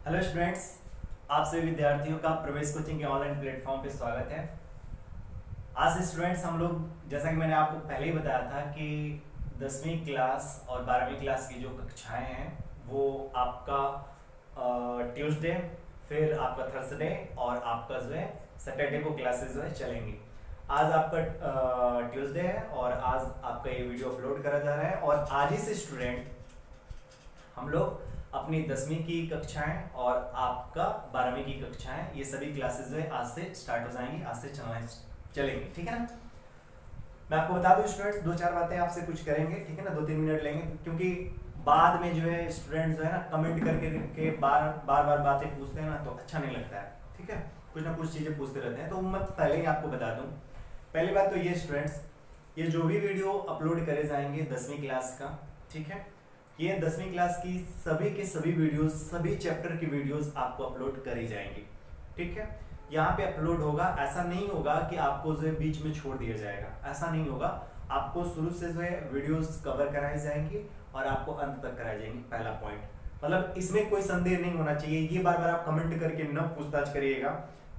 Hello students, आप सभी विद्यार्थियों का प्रवेश कोचिंग के ऑनलाइन प्लेटफॉर्म पे स्वागत है। आज स्टूडेंट्स हम लोग, जैसा कि मैंने आपको पहले ही बताया था कि 10वीं क्लास और 12वीं क्लास की जो कक्षाएं हैं वो आपका ट्यूसडे, फिर आपका थर्सडे और आपका जो है सैटरडे को क्लासेस जो है चलेंगी। आज आपका ट्यूसडे है और आज आपका ये वीडियो अपलोड करा जा रहा है और आज ही से स्टूडेंट हम लोग अपनी 10वीं की कक्षाएं और आपका 12वीं की कक्षाएं ये सभी क्लासेस जो है आज से स्टार्ट हो जाएंगी, आज से चलेंगी। ठीक है ना। मैं आपको बता दूं स्टूडेंट, दो चार बातें आपसे कुछ करेंगे, ठीक है ना, 2-3 मिनट लेंगे, क्योंकि बाद में जो है स्टूडेंट जो है ना कमेंट करके के बार बार बातें पूछते हैं ना तो अच्छा नहीं लगता है। ठीक है, कुछ ना कुछ चीजें पूछते रहते हैं, तो मैं पहले ही आपको बता दूं। पहली बात तो ये स्टूडेंट्स, ये जो भी वीडियो अपलोड करे जाएंगे 10वीं क्लास का, ठीक है, ये 10वीं क्लास की सभी के सभी वीडियोस, सभी चैप्टर की वीडियोस आपको अपलोड करी जाएंगी। ठीक है, यहाँ पे अपलोड होगा, ऐसा नहीं होगा कि आपको जो है बीच में छोड़ दिया जाएगा, ऐसा नहीं होगा। आपको शुरू से जो है वीडियोस कवर कराई जाएंगी और आपको अंत तक कराई जाएंगी। पहला पॉइंट, मतलब इसमें कोई संदेह नहीं होना चाहिए। ये बार बार आप कमेंट करके न पूछताछ करिएगा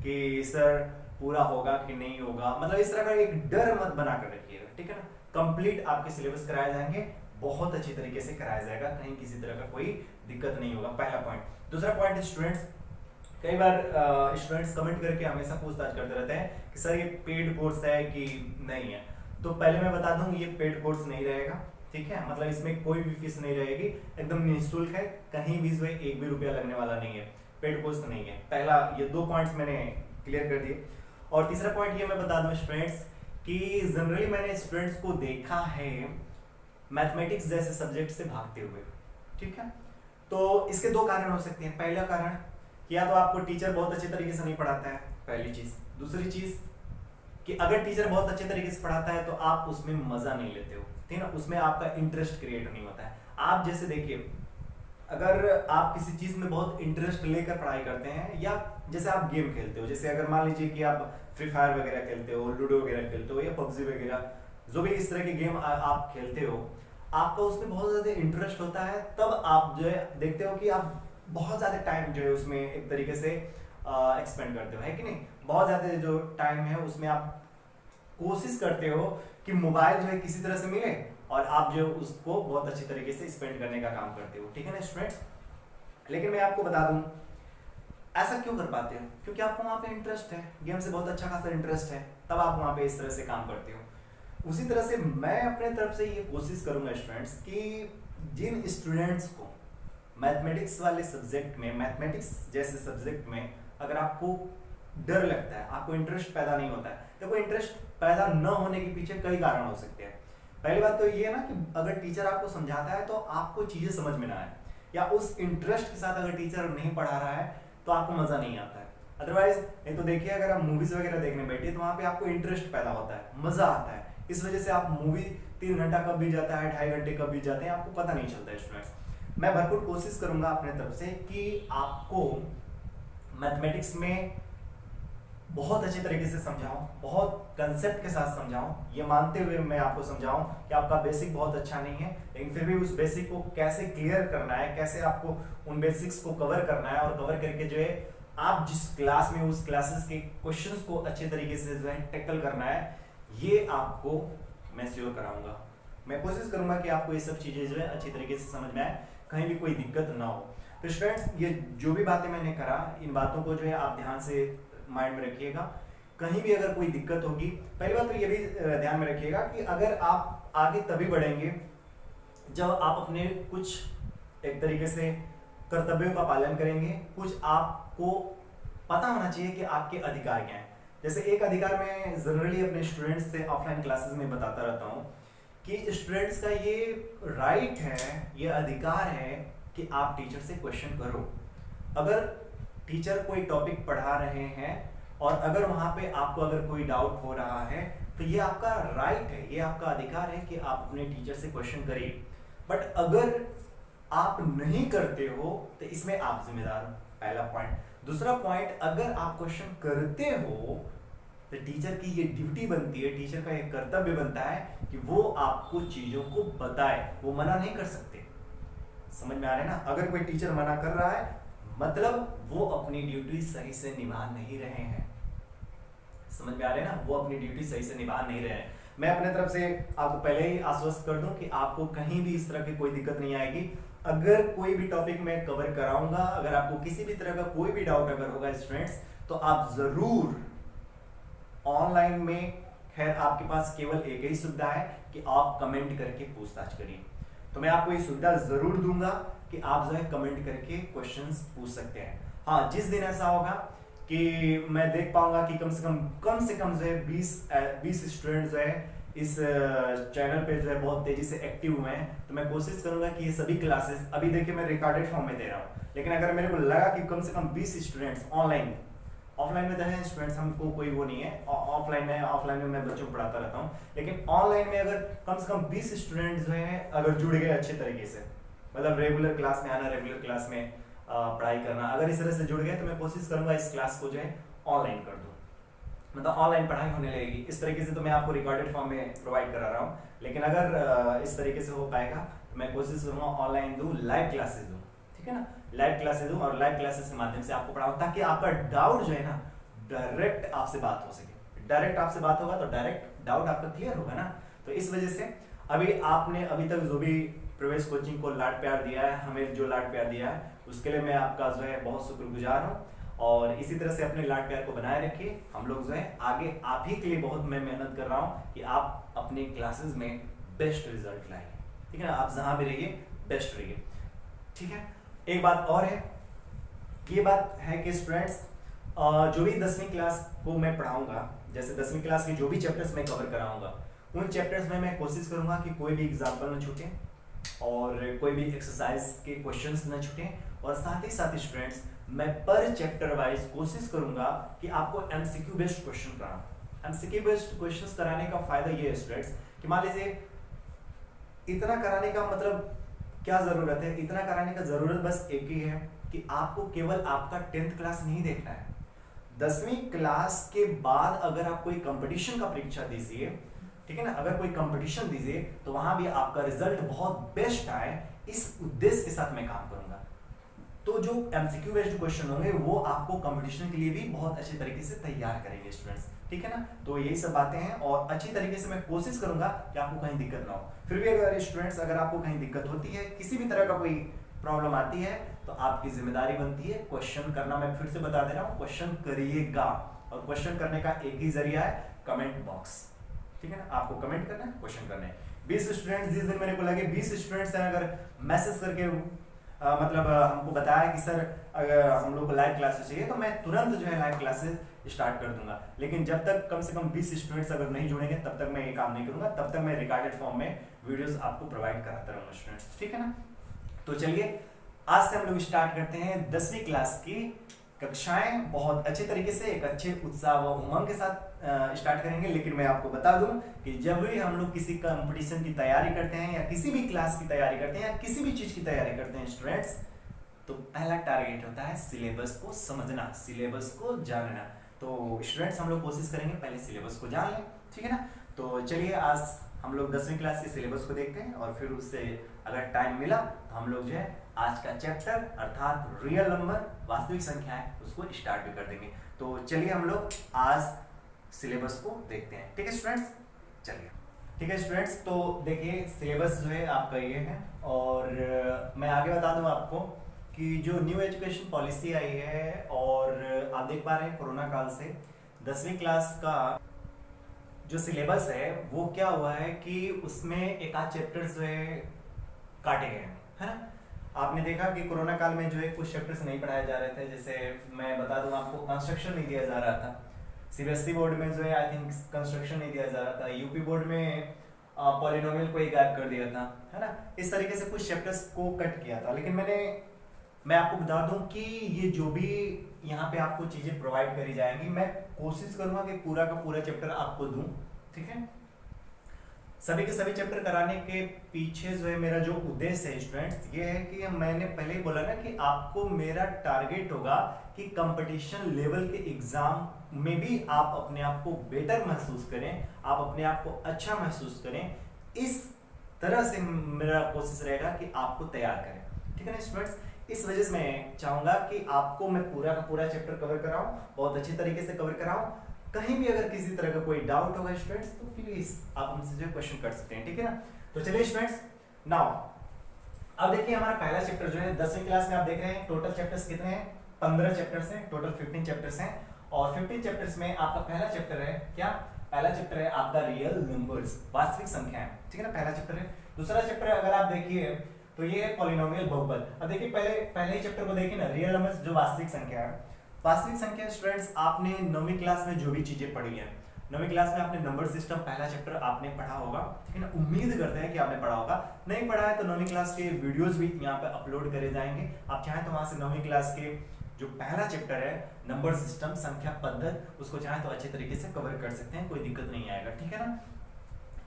कि सर पूरा होगा कि नहीं होगा, मतलब इस तरह का एक डर मत बना कर रखिएगा। ठीक है ना, कंप्लीट आपके सिलेबस कराए जाएंगे, बहुत अच्छी तरीके से कराया जाएगा, कहीं किसी तरह का कोई दिक्कत नहीं होगा। पहला पॉइंट। दूसरा पॉइंट स्टूडेंट्स, कई बार स्टूडेंट्स कमेंट करके हमेशा पूछताछ करते रहते हैं कि सर ये पेड कोर्स है कि नहीं है। तो पहले मैं बता दूं, ये पेड कोर्स नहीं रहेगा। ठीक है, मतलब इसमें कोई भी फीस नहीं रहेगी, एकदम निःशुल्क है, कहीं भी जो है 1 भी रुपया लगने वाला नहीं है, पेड कोर्स नहीं है। पहला, ये 2 पॉइंट्स मैंने क्लियर कर दिए। और तीसरा पॉइंट ये मैं बता दूं स्टूडेंट्स कि जनरली मैंने स्टूडेंट्स को देखा है मैथमेटिक्स जैसे सब्जेक्ट से भागते हुए। ठीक है, तो इसके 2 कारण हो सकते हैं। पहला कारण कि या तो आपको टीचर बहुत अच्छे तरीके से नहीं पढ़ाता है, पहली चीज। दूसरी चीज कि अगर टीचर बहुत अच्छे तरीके से पढ़ाता है तो आप उसमें मजा नहीं लेते हो, ठीक है ना, उसमें आपका इंटरेस्ट क्रिएट नहीं होता है। आप जैसे देखिए, अगर आप किसी चीज में बहुत इंटरेस्ट लेकर पढ़ाई करते हैं, या जैसे आप गेम खेलते हो, जैसे अगर मान लीजिए कि आप फ्री फायर वगैरह खेलते हो, लूडो वगैरह खेलते हो, या पबजी वगैरह, जो भी इस तरह के गेम आप खेलते हो, आपका उसमें बहुत ज्यादा इंटरेस्ट होता है, तब आप जो है देखते हो कि आप बहुत ज्यादा टाइम जो है उसमें एक तरीके से एक्सपेंड करते हो, है कि नहीं। बहुत ज्यादा जो टाइम है उसमें आप कोशिश करते हो कि मोबाइल जो है किसी तरह से मिले और आप जो उसको बहुत अच्छी तरीके से स्पेंड करने का काम करते हो। ठीक है ना स्टूडेंट्स। लेकिन मैं आपको बता दूं, ऐसा क्यों कर पाते हो? क्योंकि आपको वहां पे इंटरेस्ट है, गेम से बहुत अच्छा खासा इंटरेस्ट है, तब आप वहां पे इस तरह से काम करते हो। उसी तरह से मैं अपने तरफ से ये कोशिश करूंगा स्टूडेंट्स कि जिन स्टूडेंट्स को मैथमेटिक्स वाले सब्जेक्ट में, मैथमेटिक्स जैसे सब्जेक्ट में अगर आपको डर लगता है, आपको इंटरेस्ट पैदा नहीं होता है, देखो इंटरेस्ट पैदा न होने के पीछे कई कारण हो सकते हैं। पहली बात तो ये है ना कि अगर टीचर आपको समझाता है तो आपको चीजें समझ में ना आए, या उस इंटरेस्ट के साथ अगर टीचर नहीं पढ़ा रहा है तो आपको मजा नहीं आता है। अदरवाइज नहीं तो देखिए, अगर आप मूवीज वगैरह देखने बैठे तो वहां पे आपको इंटरेस्ट पैदा होता है, मजा आता है, इस वजह से आप मूवी 3 घंटा कब बीत जाता है, 2.5 घंटे कब बीत जाते हैं, आपको पता नहीं चलता है स्टूडेंट्स। मैं भरपूर कोशिश करूंगा अपने तरफ से कि आपको मैथमेटिक्स में बहुत अच्छे तरीके से समझाऊं, बहुत कंसेप्ट के साथ समझाऊं, ये मानते हुए मैं आपको समझाऊं कि आपका बेसिक बहुत अच्छा नहीं है, लेकिन फिर भी उस बेसिक को कैसे क्लियर करना है, कैसे आपको उन बेसिक्स को कवर करना है, और कवर करके जो है आप जिस क्लास में उस क्लासेस के क्वेश्चंस को अच्छे तरीके से जो है टैकल करना है, ये आपको मैं श्योर कराऊंगा। मैं कोशिश करूंगा कि आपको ये सब चीजें जो है अच्छी तरीके से समझ में आए, कहीं भी कोई दिक्कत ना हो। तो स्टूडेंट्स, ये जो भी बातें मैंने करा, इन बातों को जो है आप ध्यान से माइंड में रखिएगा। कहीं भी अगर कोई दिक्कत होगी, पहली बात तो ये भी ध्यान में रखिएगा कि अगर आप आगे तभी बढ़ेंगे जब आप अपने कुछ एक तरीके से कर्तव्यों का पालन करेंगे। कुछ आपको पता होना चाहिए कि आपके अधिकार क्या हैं। जैसे एक अधिकार मैं जनरली अपने स्टूडेंट्स से ऑफलाइन क्लासेस में बताता रहता हूँ कि स्टूडेंट्स का ये राइट है, ये अधिकार है कि आप टीचर से क्वेश्चन करो। अगर टीचर कोई टॉपिक पढ़ा रहे हैं और अगर वहां पे आपको अगर कोई डाउट हो रहा है तो ये आपका राइट है, ये आपका अधिकार है कि आप अपने टीचर से क्वेश्चन करिए। बट अगर आप नहीं करते हो तो इसमें आप जिम्मेदार हो, पहला पॉइंट। दूसरा पॉइंट, अगर आप क्वेश्चन करते हो तो टीचर की ये ड्यूटी बनती है, टीचर का एक कर्तव्य बनता है कि वो आपको चीजों को बताए, वो मना नहीं कर सकते। समझ में आ रहा है ना। अगर कोई टीचर मना कर रहा है मतलब वो अपनी ड्यूटी सही से निभा नहीं रहे हैं। समझ में आ रहे हैं ना, वो अपनी ड्यूटी सही से निभा नहीं रहे हैं। मैं अपने तरफ से आपको पहले ही आश्वस्त कर दूं कि आपको कहीं भी इस तरह की कोई दिक्कत नहीं आएगी। अगर कोई भी टॉपिक मैं कवर कराऊंगा, अगर आपको किसी भी तरह का कोई भी डाउट अगर होगा स्टूडेंट्स, तो आप जरूर ऑनलाइन में, खैर आपके पास केवल एक ही सुविधा है कि आप कमेंट करके पूछताछ करिए। तो मैं आपको ये सुविधा जरूर दूंगा कि आप जो है कमेंट करके क्वेश्चंस पूछ सकते हैं। हाँ, जिस दिन ऐसा होगा कि मैं देख पाऊंगा कि कम से कम जो है 20 स्टूडेंट जो है इस चैनल पे जो है बहुत तेजी से एक्टिव हुए हैं, तो मैं कोशिश करूंगा कि ये सभी क्लासेस, अभी देखिए मैं रिकॉर्डेड फॉर्म में दे रहा हूँ, लेकिन अगर मेरे को लगा कि कम से कम 20 स्टूडेंट्स ऑफलाइन में तो है स्टूडेंट्स, हमको कोई वो नहीं है, ऑफलाइन में मैं बच्चों को पढ़ाता रहता हूँ, लेकिन ऑनलाइन में अगर कम से कम 20 स्टूडेंट जो है अगर जुड़ गए अच्छे तरीके से, मतलब रेगुलर क्लास में आना, रेगुलर क्लास में पढ़ाई करना, अगर इस तरह से जुड़ गए तो मैं कोशिश करूंगा इस क्लास को जो है ऑनलाइन कर दूं, मतलब ऑनलाइन पढ़ाई होने लगेगी। इस तरीके से तो मैं आपको रिकॉर्डेड फॉर्म में प्रोवाइड करा रहा हूँ, लेकिन अगर इस तरीके से हो पाएगा तो मैं कोशिश करूंगा ऑनलाइन दूं, लाइव क्लासेस दूं, ठीक है ना, लाइव क्लासेस दूं और लाइव क्लासेस के माध्यम से आपको पढ़ाऊं, ताकि आपका डाउट जो है ना डायरेक्ट आपसे बात हो सके। डायरेक्ट आपसे बात होगा तो डायरेक्ट डाउट आपका क्लियर होगा ना। तो इस वजह से आपने अभी तक जो भी प्रवेश कोचिंग को लाड प्यार दिया है, हमें जो लाड प्यार दिया है, उसके लिए मैं आपका जो है बहुत शुक्रगुजार हूँ, और इसी तरह से अपने लाड प्यार को बनाए रखिए। हम लोग जो है आगे आप ही के लिए बहुत मैं मेहनत कर रहा हूँ कि आप अपनी क्लासेस में बेस्ट रिजल्ट लाइए, ठीक है ना, आप जहाँ भी रहिए बेस्ट रहिए, ठीक है। एक बात और है, ये बात है कि स्टूडेंट्स जो भी 10वीं क्लास को मैं पढ़ाऊंगा, जैसे 10वीं क्लास के जो भी चैप्टर्स मैं कवर कराऊंगा, उन चैप्टर्स में मैं कोशिश करूंगा कि कोई भी एग्जाम्पल न छूटे और कोई भी एक्सरसाइज के क्वेश्चंस न छूटे, और साथ ही साथ स्टूडेंट्स मैं पर चैप्टर वाइज कोशिश करूंगा कि आपको एमसीक्यू बेस्ड क्वेश्चन कराऊं। एमसीक्यू बेस्ड क्वेश्चंस कराने का फायदा ये है स्टूडेंट्स कि मान लीजिए इतना कराने का मतलब क्या जरूरत है, इतना कराने का जरूरत बस एक ही है कि आपको केवल आपका 10th क्लास नहीं देखना है, 10वीं क्लास के बाद अगर आप कोई कंपटीशन का परीक्षा दीजिए, ठीक है ना, अगर कोई कंपटीशन दीजिए तो वहां भी आपका रिजल्ट बहुत बेस्ट आए, इस उद्देश्य के साथ मैं काम करूंगा। तो जो एमसीक्यू बेस्ड क्वेश्चन होंगे वो आपको कंपटीशन के लिए भी बहुत अच्छे तरीके से तैयार करेंगे स्टूडेंट्स, ठीक है ना। तो यही सब बातें हैं और अच्छी तरीके से मैं कोशिश करूंगा कि आपको कहीं दिक्कत ना हो। फिर भी अगर स्टूडेंट्स अगर आपको कहीं दिक्कत होती है, किसी भी तरह का कोई प्रॉब्लम आती है, तो आपकी जिम्मेदारी बनती है क्वेश्चन करना। मैं फिर से बता दे रहा हूँ, क्वेश्चन करिएगा, और क्वेश्चन करने का एक ही जरिया है, कमेंट बॉक्स, ठीक है ना, आपको कमेंट करना है, क्वेश्चन करना है। 20 स्टूडेंट्स, जिस दिन मेरे को लगे 20 स्टूडेंट्स हैं अगर मैसेज करके मतलब हमको बताया कि सर अगर हम लोग को लाइव क्लासेस चाहिए, तो मैं तुरंत जो है लाइव क्लासेस स्टार्ट कर दूंगा। लेकिन जब तक कम से कम 20 स्टूडेंट्स अगर नहीं जुड़ेंगे तब तक मैं ये काम नहीं करूंगा, तब तक मैं रिकॉर्डेड फॉर्म में वीडियोस आपको प्रोवाइड कराता रहूंगा स्टूडेंट्स, ठीक है ना। तो चलिए आज से हम लोग स्टार्ट करते हैं 10वीं क्लास की कक्षाएं, बहुत अच्छे तरीके से एक अच्छे उत्साह व उमंग के साथ स्टार्ट करेंगे। लेकिन मैं आपको बता दूं कि जब भी हम लोग किसी कंपटीशन की तैयारी करते हैं या किसी भी क्लास की तैयारी करते हैं या किसी भी चीज की तैयारी करते हैं स्टूडेंट्स, तो पहला टारगेट होता है सिलेबस को समझना, सिलेबस को जानना। तो स्टूडेंट्स हम लोग कोशिश करेंगे पहले सिलेबस को जान लें, ठीक है ना। तो चलिए आज हम लोग 10वीं क्लास के सिलेबस को देखते हैं, और फिर उससे अगर टाइम मिला तो हम लोग जो है आज का चैप्टर अर्थात रियल नंबर, वास्तविक संख्याएं, उसको स्टार्ट भी कर देंगे। तो चलिए हम लोग आज सिलेबस को देखते हैं, ठीक है स्टूडेंट्स। चलिए ठीक है स्टूडेंट्स, तो देखिए सिलेबस जो है आपका ये है, और मैं आगे बता दूं आपको कि जो न्यू एजुकेशन पॉलिसी आई है, और आप देख पा रहे हैं कोरोना काल से 10वीं क्लास का जो सिलेबस है वो क्या हुआ है कि उसमें एक आध चैप्टर्स जो है काटे गए हैं ना। आपने देखा कि कोरोना काल में जो है कुछ चैप्टर्स नहीं पढ़ाए जा रहे थे, जैसे मैं बता दूं आपको कंस्ट्रक्शन नहीं दिया जा रहा था, सीबीएसई बोर्ड में जो है आई थिंक कंस्ट्रक्शन नहीं दिया जा रहा था, यूपी बोर्ड में पॉलिनोमियल को ही गायब कर दिया था, है ना। इस तरीके से कुछ चैप्टर्स को कट किया था। लेकिन मैं आपको बता दूं कि ये जो भी यहाँ पे आपको चीजें प्रोवाइड करी जाएंगी, मैं कोशिश करूंगा कि पूरा का पूरा चैप्टर आपको दूं, ठीक है। सभी के सभी चैप्टर कराने के पीछे जो है मेरा जो उद्देश्य है स्टूडेंट्स, ये है कि मैंने पहले ही बोला ना कि आपको मेरा टारगेट होगा कि कंपटीशन लेवल के एग्जाम में भी आप अपने आप को बेटर महसूस करें, आप अपने आप को अच्छा महसूस करें। इस तरह से मेरा कोशिश रहेगा कि आपको तैयार करें, ठीक है ना स्टूडेंट्स। इस वजह से मैं चाहूंगा कि आपको मैं पूरा का पूरा चैप्टर कवर कराऊं, बहुत अच्छी तरीके से कवर कराऊं। कहीं भी अगर किसी तरह का कोई डाउट होगा स्टूडेंट्स तो प्लीज आप हमसे जो क्वेश्चन कर सकते हैं, ठीक है ना। तो चलिए स्टूडेंट्स, नाउ अब देखिए हमारा पहला चैप्टर जो है 10वीं क्लास में आप देख रहे हैं टोटल चैप्टर्स कितने हैं, 15 चैप्टर्स हैं, टोटल 15 चैप्टर्स हैं। और 15 चैप्टर्स में आपका पहला चैप्टर है क्या, पहला चैप्टर है आपका रियल नंबर्स, वास्तविक संख्याएं, ठीक है ना, पहला चैप्टर है। दूसरा चैप्टर अगर आप देखिए तो ये है पॉलिनोमियल बहुपद। अब देखिए पहले ही चैप्टर को देखिए ना, रियल नंबर्स जो वास्तविक संख्या है। वास्तविक संख्या स्टूडेंट्स आपने 9वीं क्लास में जो भी चीजें पढ़ी है, 9वीं क्लास में आपने नंबर सिस्टम पहला चैप्टर आपने पढ़ा होगा, ठीक है ना, उम्मीद करते हैं कि आपने पढ़ा होगा। नहीं पढ़ा है तो 9वीं क्लास के वीडियोस भी यहाँ पे अपलोड करे जाएंगे, आप चाहें तो वहां से 9वीं क्लास के जो पहला चैप्टर है नंबर सिस्टम संख्या पद्धत, उसको चाहें तो अच्छे तरीके से कवर कर सकते हैं, कोई दिक्कत नहीं आएगा, ठीक है ना।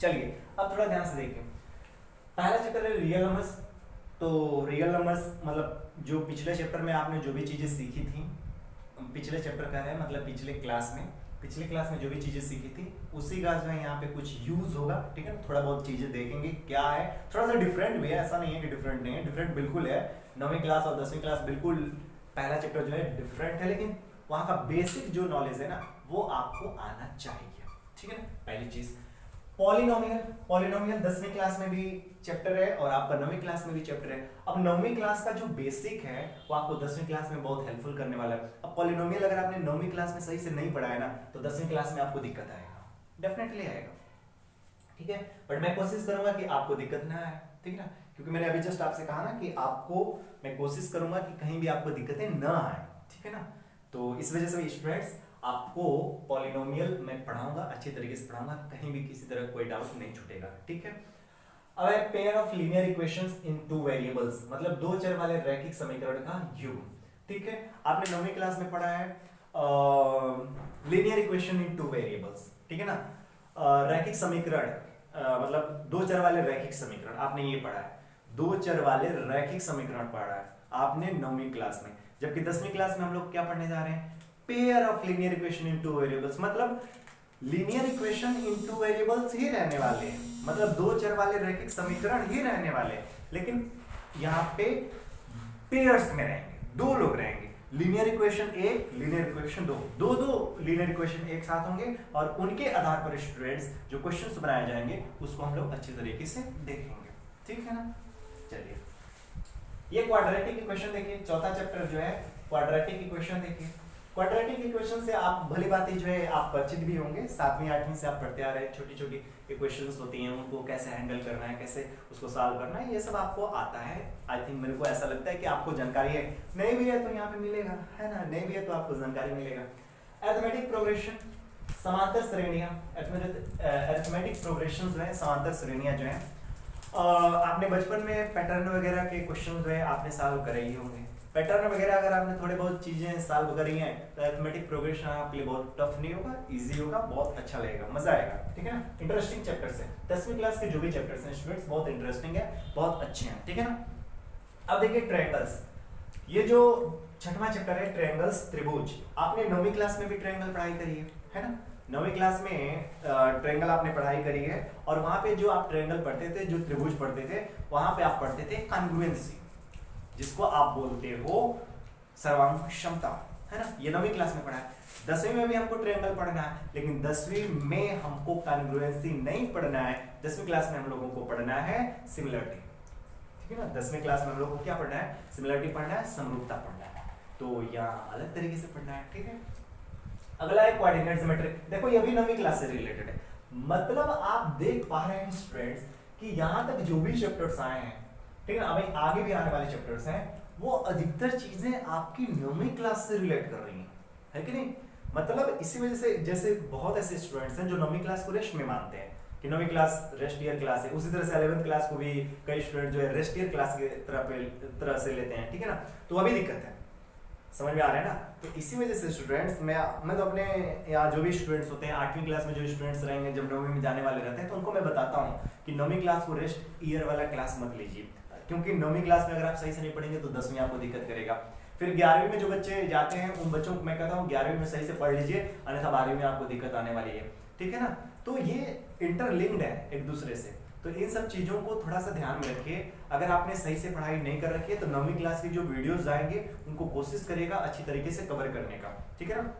चलिए अब थोड़ा ध्यान से देखिए, पहला चैप्टर है रियल नंबर्स। तो रियल नंबर्स मतलब जो पिछले चैप्टर में आपने जो भी चीजें सीखी थी, पिछले चैप्टर का है मतलब पिछले क्लास में जो भी चीजें सीखी थी उसी का जो है यहाँ पे कुछ यूज होगा, ठीक है। थोड़ा बहुत चीजें देखेंगे क्या है, थोड़ा सा डिफरेंट भी है, ऐसा नहीं है कि डिफरेंट नहीं है, डिफरेंट बिल्कुल है। 9वीं क्लास और 10वीं क्लास बिल्कुल पहला चैप्टर जो है डिफरेंट है, लेकिन वहाँ का बेसिक जो नॉलेज है ना वो आपको आना चाहिए, ठीक है ना। पहली चीज पॉलिनोमियल 10वीं क्लास में भी चैप्टर है और आपका 9वीं क्लास में भी चैप्टर है। अब 9वीं क्लास का जो बेसिक है वो आपको 10वीं क्लास में बहुत हेल्पफुल करने वाला है। अब पॉलिनोमियल अगर आपने 9वीं क्लास में सही से नहीं पढ़ा है ना तो 10वीं क्लास में आपको दिक्कत आएगा, डेफिनेटली आएगा, ठीक है। बट मैं कोशिश करूंगा कि आपको दिक्कत ना आए, ठीक है ना, क्योंकि मैंने अभी जस्ट आपसे कहा ना कि आपको मैं कोशिश करूंगा कि कहीं भी आपको दिक्कतें ना आए, ठीक है ना। तो इस वजह से स्टूडेंट्स आपको पॉलिनोमियल मैं पढ़ाऊंगा, अच्छे तरीके से पढ़ाऊंगा, कहीं भी किसी तरह कोई डाउट नहीं छूटेगा, ठीक है। अब है pair of linear equations in two variables, मतलब दो चर वाले रैखिक समीकरण का योग, ठीक है। आपने 9वीं क्लास में पढ़ा है linear equation in two variables, ठीक है ना। रैखिक समीकरण मतलब दो चर वाले रैखिक समीकरण आपने ये पढ़ा है, दो चर वाले रैखिक समीकरण पढ़ा है आपने 9वीं क्लास में। जबकि 10वीं क्लास में हम लोग क्या पढ़ने जा रहे हैं, pair of linear equation in two variables, मतलब linear equation in two variables ही रहने वाले हैं, मतलब दो चर वाले रैखिक समीकरण ही रहने वाले हैं, लेकिन यहाँ पे पेयर्स में रहेंगे, दो लोग रहेंगे, लीनियर इक्वेशन एक, लीनियर इक्वेशन दो, दो लीनियर इक्वेशन एक साथ होंगे और उनके आधार पर स्टूडेंट्स जो क्वेश्चंस बनाए जाएंगे उसको हम लोग अच्छे तरीके से देखेंगे, ठीक है ना। चलिए ये क्वाड्रेटिक इक्वेशन देखिए, चौथा चैप्टर जो है क्वाड्रेटिक इक्वेशन देखिए। क्वाड्रेटिक इक्वेशन से आप भली बात जो है आप परिचित भी होंगे, 7वीं 8वीं से आप पढ़ते आ रहे हैं, छोटी छोटी इक्वेशंस होती हैं, उनको कैसे हैंडल करना है, कैसे उसको सॉल्व करना है, ये सब आपको आता है। आई थिंक मेरे को ऐसा लगता है कि आपको जानकारी है, नहीं भी है तो यहाँ पे मिलेगा, है ना, नहीं भी है तो आपको जानकारी मिलेगा। अरिथमेटिक प्रोग्रेशन, समांतर श्रेणियां, अरिथमेटिक प्रोग्रेशन जो है समांतर श्रेणियां जो है आपने बचपन में पैटर्न वगैरह के क्वेश्चन जो है आपने सॉल्व करे ही होंगे। पैटर्न वगैरह अगर आपने थोड़े बहुत चीजें सॉल्व करी हैं तो अरिथमेटिक प्रोग्रेशन आपके लिए बहुत टफ नहीं होगा, इजी होगा, बहुत अच्छा लगेगा, मजा आएगा, ठीक है ना। इंटरेस्टिंग चैप्टर्स है, 10वीं क्लास के जो भी चैप्टर्स हैं स्टूडेंट्स बहुत इंटरेस्टिंग है, बहुत अच्छे हैं, ठीक है ना। अब देखिए ट्रायंगल्स, ये जो छठवां चैप्टर है ट्रायंगल्स त्रिभुज, आपने 9वीं क्लास में भी ट्रायंगल पढ़ाई करी है ना। 9वीं क्लास में ट्रायंगल आपने पढ़ाई करी है और वहां पे जो आप ट्रायंगल पढ़ते थे, जो त्रिभुज पढ़ते थे, वहां पे आप पढ़ते थे कॉन्ग्रुएंसी, जिसको आप बोलते हो सर्वांग क्षमता, है ना। ये 9वीं क्लास में पढ़ा है। 10वीं में भी हमको ट्रायंगल पढ़ना है, लेकिन 10वीं में हमको कॉन्ग्रुएंसी नहीं पढ़ना है, 10वीं क्लास में हम लोगों को पढ़ना है सिमिलरिटी, ठीक है ना। 10वीं क्लास में हम लोग को क्या पढ़ना है, सिमिलरिटी पढ़ना है, समरूपता पढ़ना है, तो यहाँ अलग तरीके से पढ़ना है, ठीक है। अगला है कोऑर्डिनेट ज्योमेट्री, देखो ये भी 9वीं क्लास से रिलेटेड है, मतलब आप देख पा रहे हैं स्टूडेंट्स कि यहाँ तक जो भी चैप्टर्स आए हैं, ठीक है ना, अभी आगे भी आने वाले चैप्टर्स हैं, वो अधिकतर चीजें आपकी 9वीं क्लास से रिलेट कर रही हैं, है कि नहीं। मतलब इसी वजह से जैसे बहुत ऐसे स्टूडेंट्स हैं जो 9वीं क्लास को रेस्ट में मानते हैं कि 9वीं क्लास रेस्ट ईयर क्लास है, उसी तरह से 11वीं क्लास को भी कई स्टूडेंट जो है रेस्ट ईयर क्लास की तरह से लेते हैं, ठीक है ना। तो अभी दिक्कत है, समझ में आ रहा है ना। तो इसी वजह से स्टूडेंट्स मैं तो अपने यहाँ जो भी स्टूडेंट्स होते हैं 8वीं क्लास में जो स्टूडेंट्स रहेंगे, जब 9वीं में जाने वाले रहते हैं, तो उनको मैं बताता हूँ कि 9वीं क्लास को रेस्ट ईयर वाला क्लास मत लीजिए, क्योंकि 9वीं क्लास में अगर आप सही से नहीं पढ़ेंगे तो 10वीं आपको दिक्कत करेगा। फिर 11वीं में जो बच्चे जाते हैं उन बच्चों को मैं कहता हूँ 11वीं में सही से पढ़ लीजिए, अन्यथा 12वीं में आपको दिक्कत आने वाली है, ठीक है ना। तो ये इंटरलिंक्ड है एक दूसरे से, तो इन सब चीजों को थोड़ा सा ध्यान में रखिए। अगर आपने सही से पढ़ाई नहीं कर रखी है तो 9वीं क्लास की जो वीडियोस आएंगे उनको कोशिश करिएगा अच्छी तरीके से कवर करने का, ठीक है ना।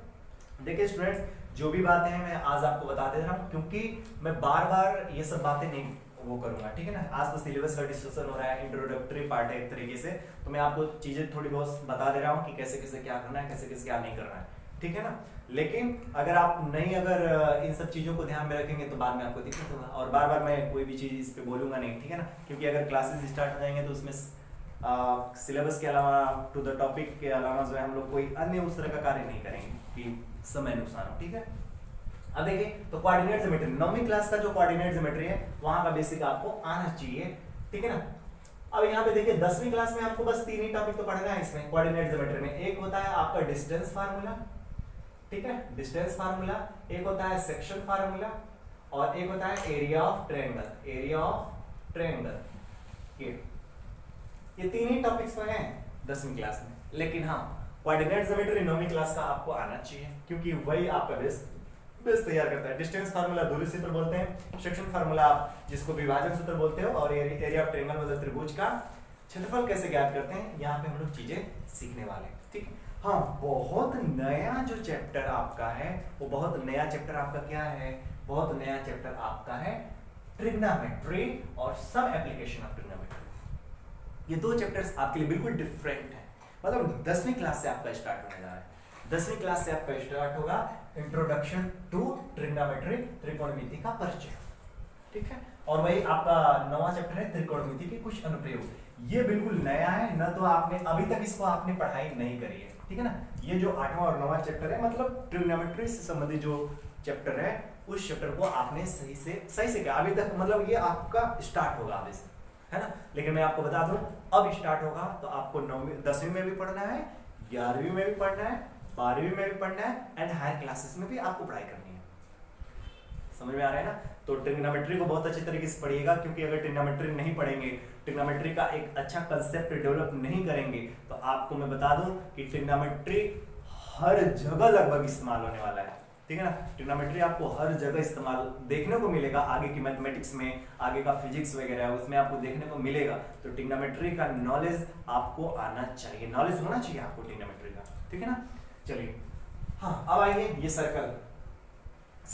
देखिए स्टूडेंट्स, जो भी बातें हैं मैं आज आपको बता दे रहा हूँ, क्योंकि मैं बार बार ये सब बातें नहीं वो करूंगा, ठीक है ना। आज तो सिलेबस का डिस्कशन हो रहा है, इंट्रोडक्टरी पार्ट है एक तरीके से, तो मैं आपको चीजें थोड़ी बहुत बता दे रहा हूँ कि कैसे कैसे क्या करना है, कैसे कैसे क्या नहीं करना है, ठीक है ना। लेकिन अगर आप नहीं अगर इन सब चीजों को ध्यान में रखेंगे तो बाद में आपको दिक्कत होगा, और बार बार मैं कोई भी चीज इस पे बोलूंगा नहीं, ठीक है ना। क्योंकि अगर क्लासेस स्टार्ट हो जाएंगे तो उसमें सिलेबस के अलावा टू द टॉपिक के अलावा जो है हम लोग कोई अन्य उस तरह का कार्य नहीं करेंगे कि समय नुकसान हो, ठीक है। अब देखिए तो कोऑर्डिनेट ज्योमेट्री 9वीं क्लास का जो कोऑर्डिनेट ज्योमेट्री है वहां का बेसिक आपको आना चाहिए, ठीक है ना। अब यहाँ पे देखिए 10वीं क्लास में आपको बस 3 ही टॉपिक तो पढ़ना है इसमें कोऑर्डिनेट ज्योमेट्री में। एक होता है आपका डिस्टेंस फार्मूला, ठीक है, डिस्टेंस फार्मूला, एक होता है सेक्शन फार्मूला, और एक होता है area of triangle, area of triangle. ये 3 ही टॉपिक्स में हैं 10वीं क्लास में। लेकिन हाँ, कोऑर्डिनेट ज्योमेट्री 9वीं क्लास का आपको आना चाहिए, क्योंकि वही आपका बेस तैयार करता है। डिस्टेंस फार्मूला दूरी सूत्र बोलते हैं, सेक्शन फार्मूला आप जिसको विभाजन सूत्र बोलते हो, और एरिया ऑफ ट्रायंगल मतलब त्रिभुज का क्षेत्रफल कैसे ज्ञात करते हैं, यहाँ पे हम लोग चीजें सीखने वाले हैं, ठीक है। हाँ, बहुत नया जो चैप्टर आपका है वो बहुत नया चैप्टर आपका क्या है, बहुत नया चैप्टर आपका है ट्रिग्नोमेट्री और सब एप्लीकेशन ऑफ ट्रिग्नोमेट्री। ये 2 चैप्टर्स आपके लिए बिल्कुल डिफरेंट है, मतलब 10वीं क्लास से आपका स्टार्ट होने जा रहा है। 10वीं क्लास से आपका स्टार्ट होगा इंट्रोडक्शन टू ट्रिग्नोमेट्री, त्रिकोणमिति का परिचय, ठीक है। और वही आपका 9वां चैप्टर है त्रिकोणमिति के कुछ अनुप्रयोग। ये बिल्कुल नया है, न तो आपने अभी तक इसको आपने पढ़ाई नहीं करी है, ठीक है ना। ये जो 8वां और 9वां चैप्टर है, मतलब ट्रिग्नोमेट्री से संबंधित जो चैप्टर है उस चैप्टर को आपने सही से क्या अभी तक, मतलब ये आपका स्टार्ट होगा अभी से, है ना। लेकिन मैं आपको बता दूं अब स्टार्ट होगा तो आपको 10वीं में भी पढ़ना है, 11वीं में भी पढ़ना है, 12वीं में भी पढ़ना है, एंड हायर क्लासेस में भी आपको पढ़ाई करनी है। समझ में आ रहा है ना। तो ट्रिग्नोमेट्री को बहुत अच्छी तरीके से पढ़िएगा, क्योंकि अगर ट्रिग्नोमेट्री नहीं पढ़ेंगे, ट्रिग्नोमेट्री का एक अच्छा कंसेप्ट डेवलप नहीं करेंगे, तो आपको मैं बता दूं कि ट्रिग्नोमेट्री हर जगह लगभग इस्तेमाल होने वाला है, ठीक है ना। ट्रिग्नोमेट्री आपको हर जगह इस्तेमाल देखने को मिलेगा, आगे की मैथमेटिक्स में, आगे का फिजिक्स वगैरह उसमें आपको देखने को मिलेगा। तो ट्रिग्नोमेट्री का नॉलेज आपको आना चाहिए, नॉलेज होना चाहिए आपको ट्रिग्नोमेट्री का, ठीक है ना। चलिए हाँ, अब आइए ये सर्कल।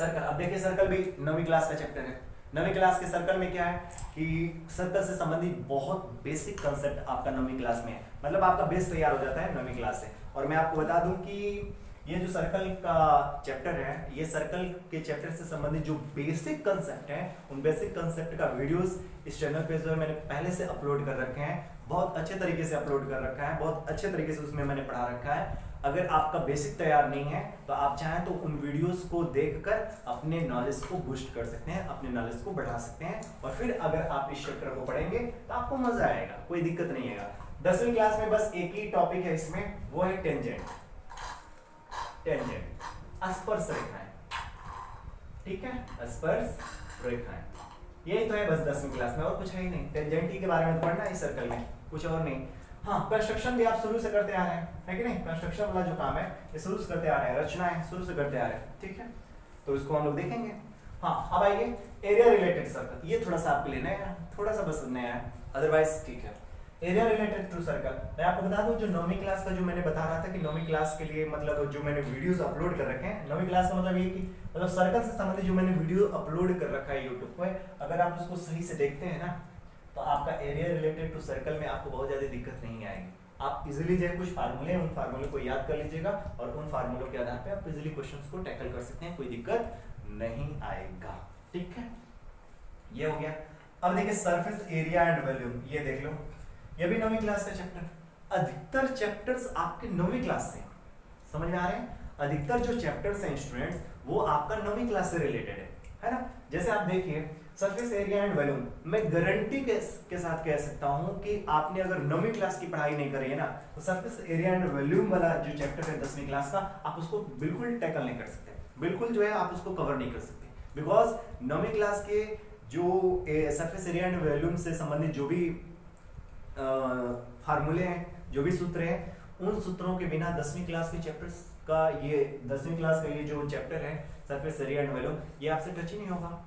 अब देखिए सर्कल भी 9वीं क्लास का चैप्टर है। 9वीं क्लास के सर्कल में क्या है कि सर्कल से संबंधित बहुत बेसिक कंसेप्ट आपका 9वीं क्लास में है, मतलब आपका बेस तैयार हो जाता है 9वीं क्लास से। और मैं आपको बता दूं कि ये जो सर्कल का चैप्टर है, ये सर्कल के चैप्टर से संबंधित जो बेसिक कंसेप्ट है, उन बेसिक कंसेप्ट का वीडियोस इस चैनल पे जो मैंने पहले से अपलोड कर रखे हैं, बहुत अच्छे तरीके से अपलोड कर रखा है, बहुत अच्छे तरीके से उसमें मैंने पढ़ा रखा है। अगर आपका बेसिक तैयार नहीं है तो आप चाहें तो उन वीडियोस को देखकर अपने नॉलेज को बूस्ट कर सकते हैं, अपने नॉलेज को बढ़ा सकते हैं, और फिर अगर आप इस चैप्टर को पढ़ेंगे तो आपको मजा आएगा, कोई दिक्कत नहीं आएगा। 10वीं क्लास में बस एक ही टॉपिक है इसमें, वो है टेंजेंट, स्पर्श रेखाएं, ठीक है, स्पर्श रेखाएं। यही तो है बस 10वीं क्लास में, और कुछ है ही नहीं। टेंजेंट के बारे में पढ़ना है इस सर्कल में, कुछ और नहीं। हाँ, कंस्ट्रक्शन भी आप शुरू से करते आ रहे हैं, है कि नहीं। कंस्ट्रक्शन वाला जो काम है ये शुरू से करते आ रहे हैं, रचनाएं शुरू से करते आ रहे हैं, ठीक है। तो इसको हम लोग देखेंगे। हाँ, अब आइए एरिया रिलेटेड सर्कल। ये थोड़ा सा आपके लिए नया है, थोड़ा सा बस नया है, अदरवाइज ठीक है। एरिया रिलेटेड टू सर्कल मैं आपको बता दूं, जो 9वीं क्लास का जो मैंने बता रहा था कि 9वीं क्लास के लिए मतलब जो मैंने वीडियोस अपलोड कर रखे हैं, 9वीं क्लास का मतलब ये कि मतलब सर्कल से संबंधित जो मैंने वीडियो अपलोड कर रखा है यूट्यूब पे, अगर आप उसको सही से देखते हैं ना तो आपका एरिया रिलेटेड टू सर्कल में आपको बहुत ज्यादा दिक्कत नहीं आएगी। आप इजीली जो कुछ फार्मूले हैं उन फार्मूले को याद कर लीजिएगा, और उन फार्मूलों के आधार पे आप इजीली क्वेश्चंस को टैकल कर सकते हैं, कोई दिक्कत नहीं आएगा, ठीक है। ये हो गया। अब देखिए सरफेस एरिया एंड वॉल्यूम, ये देख लो, ये भी 9वीं क्लास का चैप्टर। अधिकतर चैप्टर्स आपके 9वीं क्लास से, समझ में आ रहे हैं। अधिकतर जो चैप्टर्स हैं स्टूडेंट्स वो आपका 9वीं क्लास से रिलेटेड है ना। जैसे आप देखिए सरफेस एरिया एंड वॉल्यूम, मैं गारंटी के साथ कह सकता हूं कि आपने अगर 9वीं क्लास की पढ़ाई नहीं करी है ना, तो सरफेस एरिया एंड वॉल्यूम वाला जो चैप्टर है 10वीं क्लास का, आप उसको बिल्कुल टैकल नहीं कर सकते, बिल्कुल जो है आप उसको कवर नहीं कर सकते, बिकॉज 9वीं क्लास के जो सरफेस एरिया एंड वॉल्यूम से संबंधित जो भी फार्मूले हैं, जो भी सूत्र हैं, उन सूत्रों के बिना 10वीं क्लास के चैप्टर्स का, ये 10वीं क्लास का ये जो चैप्टर है सरफेस एरिया एंड वॉल्यूम, ये आपसे टच ही नहीं होगा।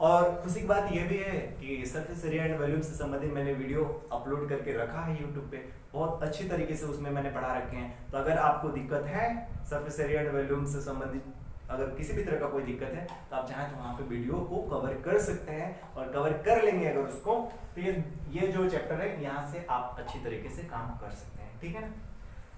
और खुशी की बात यह भी है कि सरफेस एरिया एंड वॉल्यूम से संबंधित मैंने वीडियो अपलोड करके रखा है यूट्यूब पे, बहुत अच्छी तरीके से उसमें मैंने पढ़ा रखे हैं। तो अगर आपको दिक्कत है सरफेस एरिया एंड वॉल्यूम से संबंधित, अगर किसी भी तरह का कोई दिक्कत है तो आप चाहें तो वहाँ पे वीडियो को कवर कर सकते हैं और कवर कर लेंगे अगर उसको, तो ये जो चैप्टर है यहाँ से आप अच्छी तरीके से काम कर सकते हैं, ठीक है ना।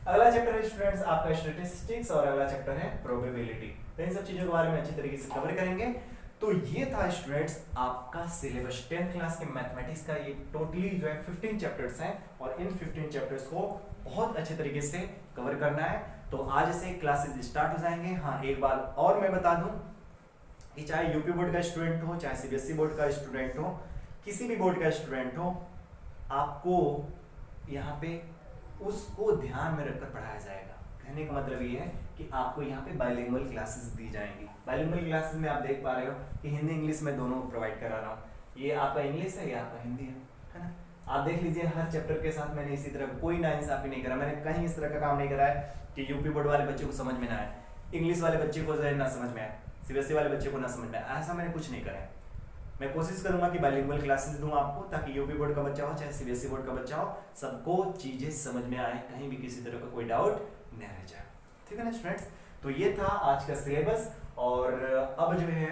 अगला चैप्टर है स्टूडेंट्स आपका स्टैटिस्टिक्स और अगला चैप्टर है प्रोबेबिलिटी। तो इन सब चीजों के बारे में अच्छी तरीके से कवर करेंगे। तो ये था स्टूडेंट्स आपका सिलेबस 10th क्लास के मैथमेटिक्स का। ये टोटली जो है 15 चैप्टर्स हैं और इन 15 चैप्टर्स को बहुत अच्छे तरीके से कवर करना है। तो आज से क्लासेस स्टार्ट हो जाएंगे। हाँ, एक बार और मैं बता दूं कि चाहे यूपी बोर्ड का स्टूडेंट हो, चाहे सीबीएसई बोर्ड का स्टूडेंट हो, किसी भी बोर्ड का स्टूडेंट हो, आपको यहाँ पे उसको ध्यान में रखकर पढ़ाया जाएगा। कहने का मतलब ये है कि आपको यहाँ पे बाइलिंगुअल क्लासेस दी जाएंगी। बाइलिंगुअल क्लासेस में आप देख पा रहे हो कि हिंदी इंग्लिश में दोनों प्रोवाइड करा रहा हूँ। ये आपका इंग्लिश है, ये आपका हिंदी है ना। आप देख लीजिए हर चैप्टर के साथ मैंने इसी तरह कोई नाइंसाफी नहीं करा। मैंने कहीं इस तरह का काम नहीं करा है कि यूपी बोर्ड वाले बच्चे को समझ में ना आए, इंग्लिश वाले बच्चे को ना समझ में आए, सीबीएसई वाले बच्चे को ना समझ में आए, ऐसा मैंने कुछ नहीं करा है। मैं कोशिश करूंगा कि बाइलिंगुअल क्लासेस दूं आपको, ताकि यूपी बोर्ड का बच्चा हो चाहे सीबीएसई बोर्ड का बच्चा हो, सबको चीजें समझ में आए, कहीं भी किसी तरह का कोई डाउट नहीं रह जाए, ठीक है ना स्टूडेंट्स। तो ये था आज का सिलेबस। और अब जो है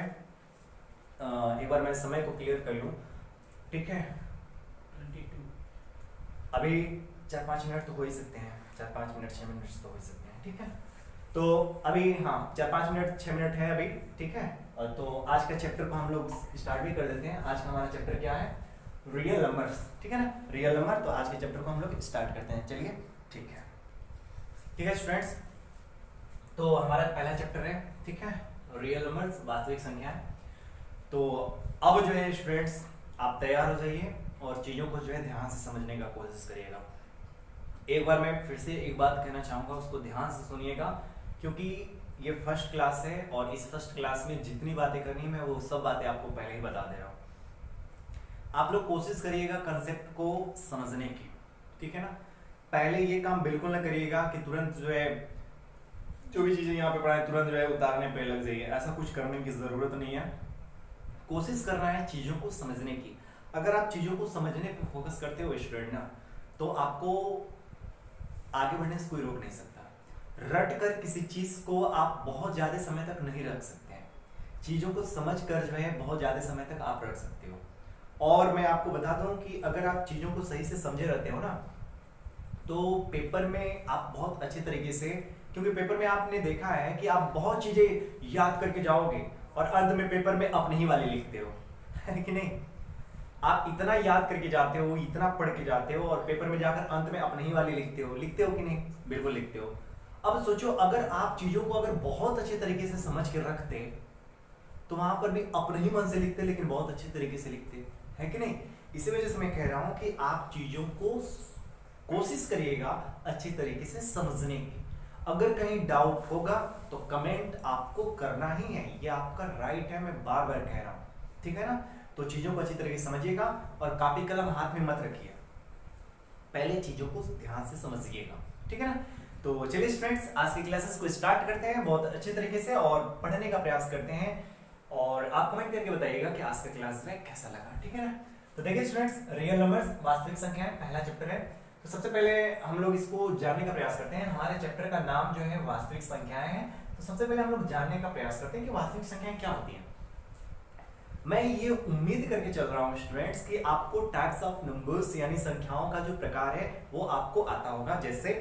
एक बार मैं समय को क्लियर कर लूं, ठीक है। 22 अभी 4-5 मिनट तो हो ही सकते हैं, 4-5 मिनट 6 मिनट तो हो ही सकते हैं, ठीक है। तो अभी हाँ 4-5 मिनट 6 मिनट है अभी, ठीक है। तो आज का चैप्टर को हम लोग स्टार्ट भी कर देते हैं। आज का हमारा चैप्टर क्या है, रियल नंबर्स, ठीक है ना, रियल नंबर। तो आज के चैप्टर को हम लोग स्टार्ट करते हैं, चलिए ठीक है। ठीक है स्टूडेंट्स, तो हमारा पहला चैप्टर है, ठीक है, रियल नंबर्स, वास्तविक संख्याएं। तो अब जो है स्टूडेंट्स आप तैयार हो जाइए और चीजों को जो है ध्यान से समझने का कोशिश करिएगा। एक बार मैं फिर से एक बात कहना चाहूंगा, उसको ध्यान से सुनिएगा, क्योंकि ये फर्स्ट क्लास है और इस फर्स्ट क्लास में जितनी बातें करनी है मैं वो सब बातें आपको पहले ही बता दे रहा हूँ। आप लोग कोशिश करिएगा कंसेप्ट को समझने की, ठीक है ना। पहले ये काम बिल्कुल ना करिएगा कि तुरंत जो है जो भी चीजें यहाँ पे पढ़ाए तुरंत जो है उतारने पे लग जाइए, ऐसा कुछ करने की जरूरत नहीं है। कोशिश करना है चीजों को समझने की। अगर आप चीजों को समझने पे फोकस करते हो स्टूडेंट ना, तो आपको आगे बढ़ने से कोई रोक नहीं सकता। रट कर किसी चीज को आप बहुत ज्यादा समय तक नहीं रख सकते हैं। चीजों को समझ कर जो है बहुत ज्यादा समय तक आप रख सकते हो। और मैं आपको बता दूं कि अगर आप चीजों को सही से समझे रहते हो ना, तो पेपर में आप बहुत अच्छे तरीके से, क्योंकि पेपर में आपने देखा है कि आप बहुत चीजें याद करके जाओगे और अंत में पेपर में अपने ही वाले लिखते हो, है कि नहीं। आप इतना याद करके जाते हो, इतना पढ़ के जाते हो और पेपर में जाकर अंत में अपने ही वाले लिखते हो कि नहीं, बिल्कुल लिखते हो। अब सोचो अगर आप चीजों को अगर बहुत अच्छे तरीके से समझ के रखते तो वहां पर भी अपने ही मन से लिखते, लेकिन बहुत अच्छे तरीके से लिखते, है कि नहीं। इसी वजह से मैं कह रहा हूं कि आप चीजों को कोशिश करिएगा अच्छी तरीके से समझने की। अगर कहीं डाउट होगा तो कमेंट आपको करना ही है, ये आपका राइट है, मैं बार बार कह रहा हूं, ठीक है ना। तो चीजों को अच्छी तरीके से समझिएगा और कॉपी कलम हाथ में मत रखिए, पहले चीजों को ध्यान से समझिएगा, ठीक है ना। तो चलिए स्टूडेंट्स आज की क्लासेस को स्टार्ट करते हैं बहुत अच्छे तरीके से और पढ़ने का प्रयास करते हैं। और आप कमेंट करके बताइएगा कि आज का क्लास में कैसा लगा, ठीक है ना। तो देखिए स्टूडेंट्स, रियल नंबर्स, वास्तविक संख्याएं, पहला चैप्टर है। तो सबसे पहले हम लोग इसको जानने का प्रयास करते हैं। हमारे चैप्टर का नाम जो है वास्तविक संख्याएं है। तो सबसे पहले हम लोग जानने का प्रयास करते हैं कि वास्तविक संख्याएं क्या होती हैं। मैं ये उम्मीद करके चल रहा हूँ स्टूडेंट्स कि आपको टाइप्स ऑफ नंबर्स यानी संख्याओं का जो प्रकार है वो आपको आता होगा। जैसे